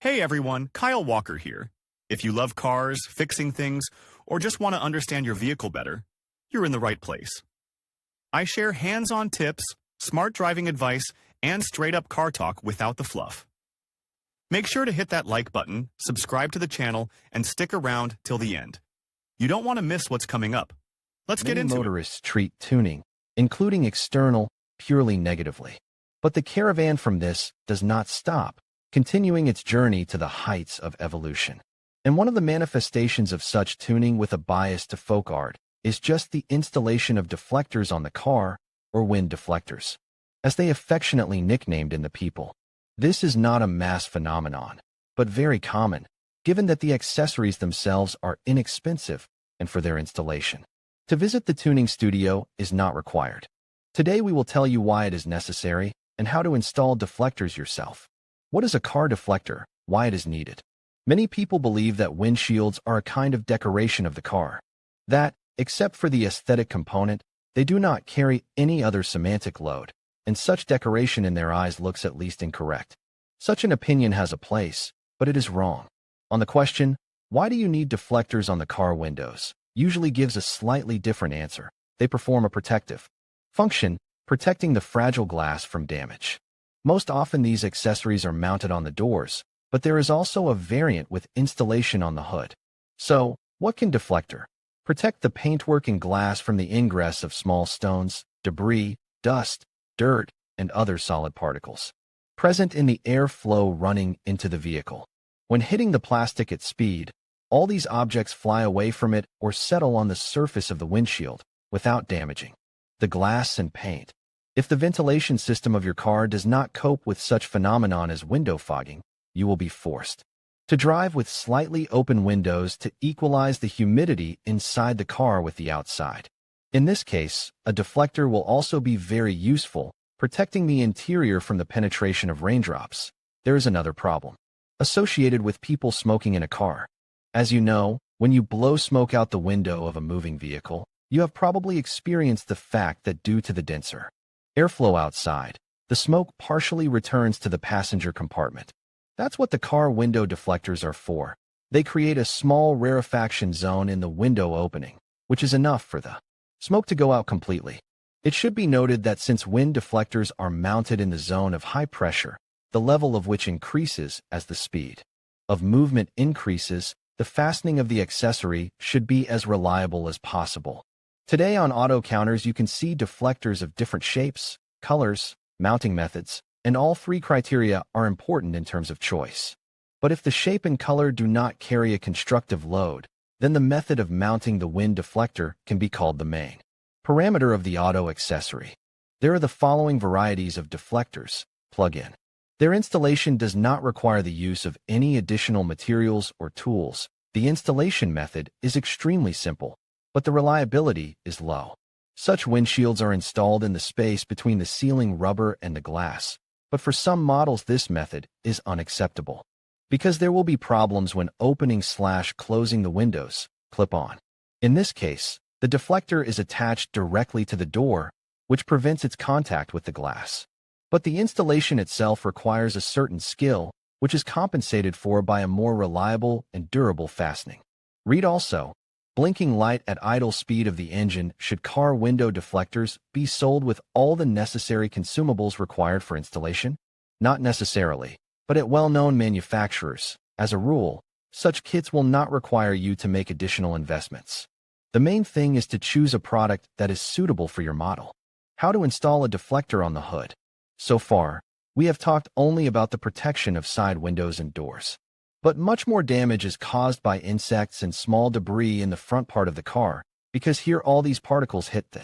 Hey everyone, Kyle Walker here. If you love cars, fixing things, or just want to understand your vehicle better, you're in the right place. I share hands-on tips, smart driving advice, and straight-up car talk without the fluff. Make sure to hit that like button, subscribe to the channel, and stick around till the end. You don't want to miss what's coming up. Let's get into it. Many motorists treat tuning, including external, purely negatively. But the Caravan from this does not stop, continuing its journey to the heights of evolution. And one of the manifestations of such tuning with a bias to folk art is just the installation of deflectors on the car, or wind deflectors, as they affectionately nicknamed in the people. This is not a mass phenomenon, but very common, given that the accessories themselves are inexpensive and for their installation. To visit the tuning studio is not required. Today we will tell you why it is necessary and how to install deflectors yourself. What is a car deflector? Why it is needed? Many people believe that windshields are a kind of decoration of the car. That, except for the aesthetic component, they do not carry any other semantic load, and such decoration in their eyes looks at least incorrect. Such an opinion has a place, but it is wrong. On the question, why do you need deflectors on the car windows, usually gives a slightly different answer. They perform a protective function, protecting the fragile glass from damage. Most often these accessories are mounted on the doors, but there is also a variant with installation on the hood. So, what can deflector? Protect the paintwork and glass from the ingress of small stones, debris, dust, dirt, and other solid particles present in the airflow running into the vehicle. When hitting the plastic at speed, all these objects fly away from it or settle on the surface of the windshield without damaging the glass and paint. If the ventilation system of your car does not cope with such phenomenon as window fogging, you will be forced to drive with slightly open windows to equalize the humidity inside the car with the outside. In this case, a deflector will also be very useful, protecting the interior from the penetration of raindrops. There is another problem associated with people smoking in a car. As you know, when you blow smoke out the window of a moving vehicle, you have probably experienced the fact that due to the denser airflow outside, the smoke partially returns to the passenger compartment. That's what the car window deflectors are for. They create a small rarefaction zone in the window opening, which is enough for the smoke to go out completely. It should be noted that since wind deflectors are mounted in the zone of high pressure, the level of which increases as the speed of movement increases, the fastening of the accessory should be as reliable as possible. Today on auto counters you can see deflectors of different shapes, colors, mounting methods, and all three criteria are important in terms of choice. But if the shape and color do not carry a constructive load, then the method of mounting the wind deflector can be called the main parameter of the auto accessory. There are the following varieties of deflectors: plug-in. Their installation does not require the use of any additional materials or tools. The installation method is extremely simple, but the reliability is low. Such windshields are installed in the space between the sealing rubber and the glass, but for some models this method is unacceptable, because there will be problems when opening/closing the windows, clip-on. In this case, the deflector is attached directly to the door, which prevents its contact with the glass. But the installation itself requires a certain skill, which is compensated for by a more reliable and durable fastening. Read also, blinking light at idle speed of the engine. Should car window deflectors be sold with all the necessary consumables required for installation? Not necessarily, but at well-known manufacturers, as a rule, such kits will not require you to make additional investments. The main thing is to choose a product that is suitable for your model. How to install a deflector on the hood? So far, we have talked only about the protection of side windows and doors. But much more damage is caused by insects and small debris in the front part of the car, because here all these particles hit the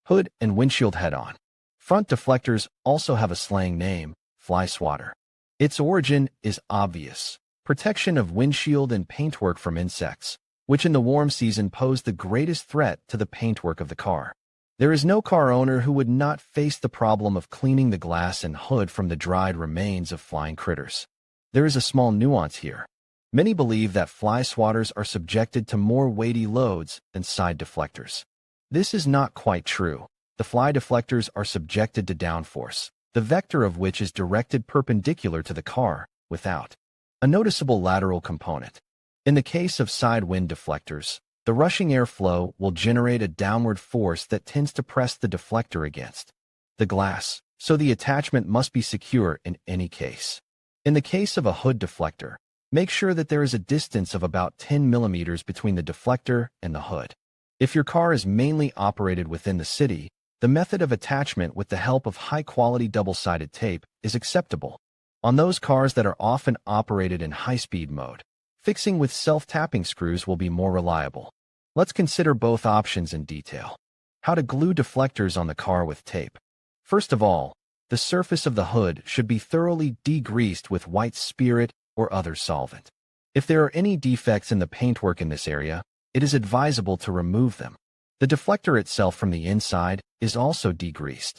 hood and windshield head-on. Front deflectors also have a slang name, fly swatter. Its origin is obvious: protection of windshield and paintwork from insects, which in the warm season pose the greatest threat to the paintwork of the car. There is no car owner who would not face the problem of cleaning the glass and hood from the dried remains of flying critters. There is a small nuance here. Many believe that fly swatters are subjected to more weighty loads than side deflectors. This is not quite true. The fly deflectors are subjected to downforce, the vector of which is directed perpendicular to the car, without A noticeable lateral component. In the case of side wind deflectors, the rushing airflow will generate a downward force that tends to press the deflector against the glass, so the attachment must be secure in any case. In the case of a hood deflector, make sure that there is a distance of about 10 millimeters between the deflector and the hood. If your car is mainly operated within the city, the method of attachment with the help of high-quality double-sided tape is acceptable. On those cars that are often operated in high-speed mode, fixing with self-tapping screws will be more reliable. Let's consider both options in detail. How to glue deflectors on the car with tape. First of all, the surface of the hood should be thoroughly degreased with white spirit or other solvent. If there are any defects in the paintwork in this area, it is advisable to remove them. The deflector itself from the inside is also degreased.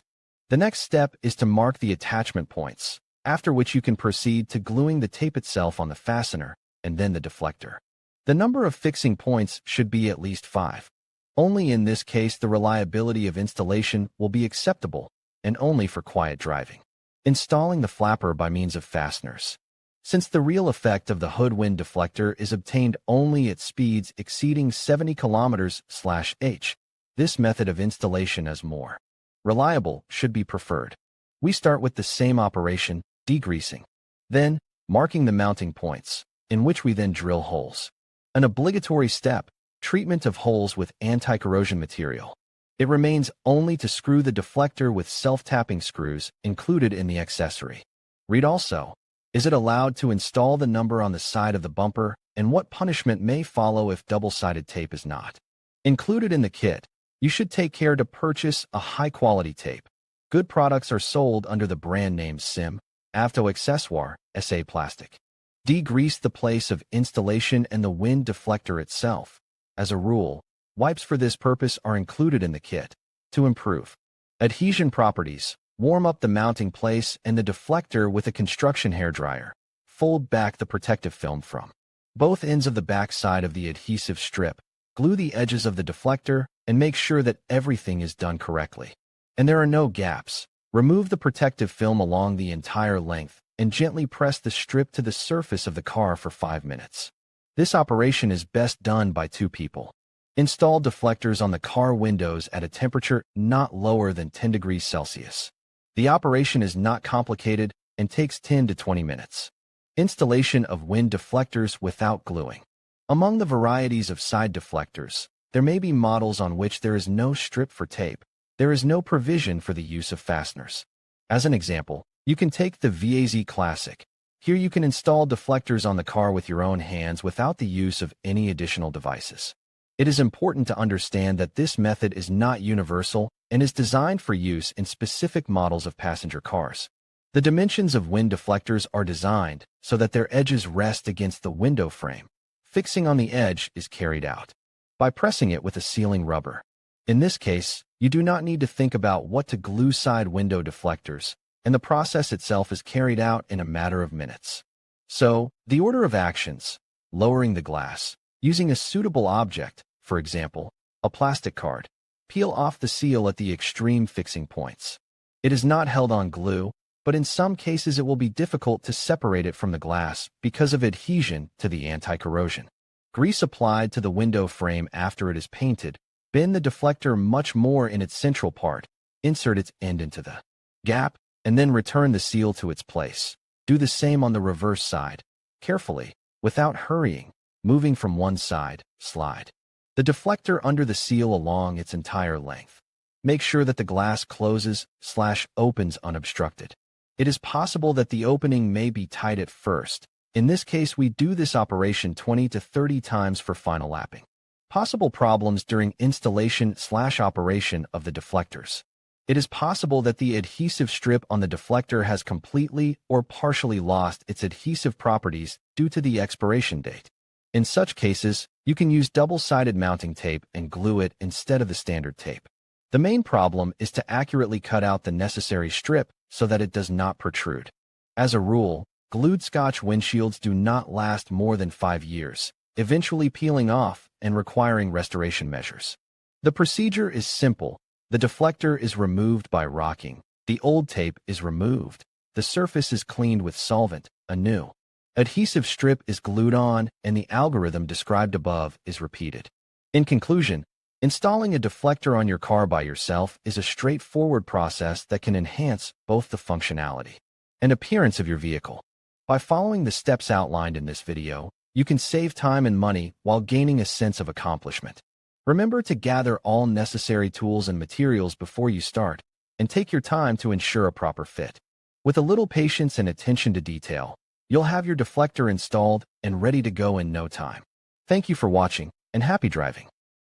The next step is to mark the attachment points, after which you can proceed to gluing the tape itself on the fastener and then the deflector. The number of fixing points should be at least 5. Only in this case the reliability of installation will be acceptable, and only for quiet driving. Installing the flapper by means of fasteners. Since the real effect of the hood wind deflector is obtained only at speeds exceeding 70 km/h, this method of installation is more reliable should be preferred. We start with the same operation, degreasing. Then, marking the mounting points, in which we then drill holes. An obligatory step, treatment of holes with anti-corrosion material. It remains only to screw the deflector with self-tapping screws included in the accessory. Read also, is it allowed to install the number on the side of the bumper, and what punishment may follow if double-sided tape is not included in the kit? You should take care to purchase a high-quality tape. Good products are sold under the brand names Sim, Avto Accessoire, SA Plastic. Degrease the place of installation and the wind deflector itself. As a rule, wipes for this purpose are included in the kit. To improve adhesion properties, warm up the mounting place and the deflector with a construction hairdryer. Fold back the protective film from both ends of the back side of the adhesive strip. Glue the edges of the deflector and make sure that everything is done correctly and there are no gaps. Remove the protective film along the entire length and gently press the strip to the surface of the car for 5 minutes. This operation is best done by 2 people. Install deflectors on the car windows at a temperature not lower than 10 degrees Celsius. The operation is not complicated and takes 10 to 20 minutes. Installation of wind deflectors without gluing. Among the varieties of side deflectors, there may be models on which there is no strip for tape. There is no provision for the use of fasteners. As an example, you can take the VAZ Classic. Here you can install deflectors on the car with your own hands without the use of any additional devices. It is important to understand that this method is not universal and is designed for use in specific models of passenger cars. The dimensions of wind deflectors are designed so that their edges rest against the window frame. Fixing on the edge is carried out by pressing it with a sealing rubber. In this case, you do not need to think about what to glue side window deflectors, and the process itself is carried out in a matter of minutes. So, the order of actions: lowering the glass, using a suitable object, for example, a plastic card. Peel off the seal at the extreme fixing points. It is not held on glue, but in some cases it will be difficult to separate it from the glass because of adhesion to the anti-corrosion. Grease applied to the window frame after it is painted. Bend the deflector much more in its central part. Insert its end into the gap, and then return the seal to its place. Do the same on the reverse side. Carefully, without hurrying, moving from one side, slide the deflector under the seal along its entire length. Make sure that the glass closes/opens unobstructed. It is possible that the opening may be tight at first. In this case, we do this operation 20 to 30 times for final lapping. Possible problems during installation/operation of the deflectors. It is possible that the adhesive strip on the deflector has completely or partially lost its adhesive properties due to the expiration date. In such cases, you can use double-sided mounting tape and glue it instead of the standard tape. The main problem is to accurately cut out the necessary strip so that it does not protrude. As a rule, glued Scotch windshields do not last more than 5 years, eventually peeling off and requiring restoration measures. The procedure is simple. The deflector is removed by rocking. The old tape is removed. The surface is cleaned with solvent, anew. adhesive strip is glued on, and the algorithm described above is repeated. In conclusion, installing a deflector on your car by yourself is a straightforward process that can enhance both the functionality and appearance of your vehicle. By following the steps outlined in this video, you can save time and money while gaining a sense of accomplishment. Remember to gather all necessary tools and materials before you start, and take your time to ensure a proper fit. With a little patience and attention to detail, you'll have your deflector installed and ready to go in no time. Thank you for watching, and happy driving.